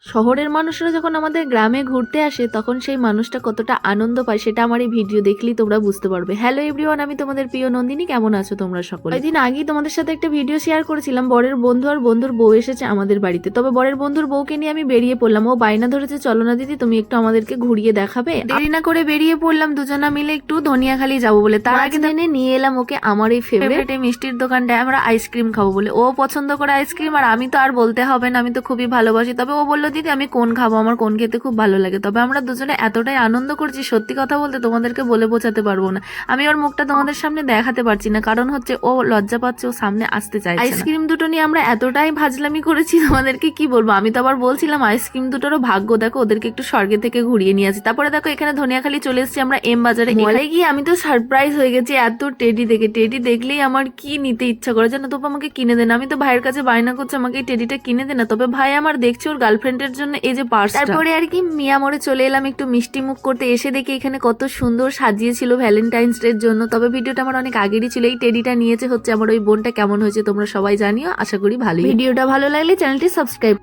শহরের মানুষরা যখন আমাদের গ্রামে ঘুরতে আসে তখন সেই মানুষটা কতটা আনন্দ পায় সেটা আমার এই ভিডিও দেখলেই তোমরা বুঝতে পারবে। হ্যালো এভরিওয়ান, আমি তোমাদের প্রিয় নন্দিনী। কেমন আছো তোমরা সকলে? কয়েকদিন আগেই তোমাদের সাথে একটা ভিডিও শেয়ার করেছিলাম, বরের বন্ধু আর বন্ধুর বউ এসেছে আমাদের বাড়িতে। তবে বরের বন্ধুর বউকে নিয়ে আমি বেরিয়ে পড়লাম। ও বায়না ধরেছে, চলো না দিদি তুমি একটু আমাদেরকে ঘুরিয়ে দেখাবে। দেরি না করে বেরিয়ে পড়লাম দুজনা মিলে একটু ধনিয়াখালি যাবো বলে। তার আগে দিনে নিয়ে এলাম ওকে আমার এই ফেভারিট এই মিষ্টির দোকানটায় আমরা আইসক্রিম খাবো বলে। ও পছন্দ করে আইসক্রিম, আর আমি তো আর বলতে হবে না, আমি তো খুবই ভালোবাসি। তবে ও বললো দিদি আমি কোন খাবো, আমার কোন খেতে খুব ভালো লাগে। তবে আমরা দুজনে এতটাই আনন্দ করছি, সত্যি কথা বলতে তোমাদেরকে বলে বোঝাতে পারবো না। আমি ওর মুখটা তোমাদের সামনে দেখাতে পারছি না, কারণ হচ্ছে ও লজ্জা পাচ্ছে, ও সামনে আসতে চাইছে। আইসক্রিম দুটো নিয়ে আমরা এতটাই ভাজলামি করেছি, তোমাদেরকে কি বলবো। আমি তো আবার বলছিলাম আইসক্রিম দুটোরও ভাগ্য দেখো, ওদেরকে একটু স্বর্গে থেকে ঘুরিয়ে নিয়ে আসি। তারপরে দেখো এখানে ধনিয়াখালি চলে এসেছি আমরা এম বাজারে। মলে গিয়ে আমি তো সারপ্রাইজ হয়ে গেছি এত টেডি দেখে। টেডি দেখলেই আমার কি নিতে ইচ্ছা করে জানো, তবে আমাকে কিনে দেন। আমি তো ভাইয়ের কাছে বায়না করছি আমাকে এই টেডিটা কিনে দেন না, তবে ভাই আমার দেখছে ওর গার্লফ্রেন্ডের জন্য এই যে পার্স। তারপরে আর কি মিয়া মোড়ে চলে এলাম একটু মিষ্টি মুখ করতে। এসে দেখি এখানে কত সুন্দর সাজিয়েছিল ভ্যালেন্টাইন্স ডে এর জন্য। তবে ভিডিওটা আমার অনেক আগেরই ছিল। এই টেডিটা নিয়েছে হচ্ছে আমার ওই বোনটা। কেমন হয়েছে তোমরা সবাই জানিও, আশা করি ভালোই। ভিডিওটা ভালো লাগলে চ্যানেলটি সাবস্ক্রাইব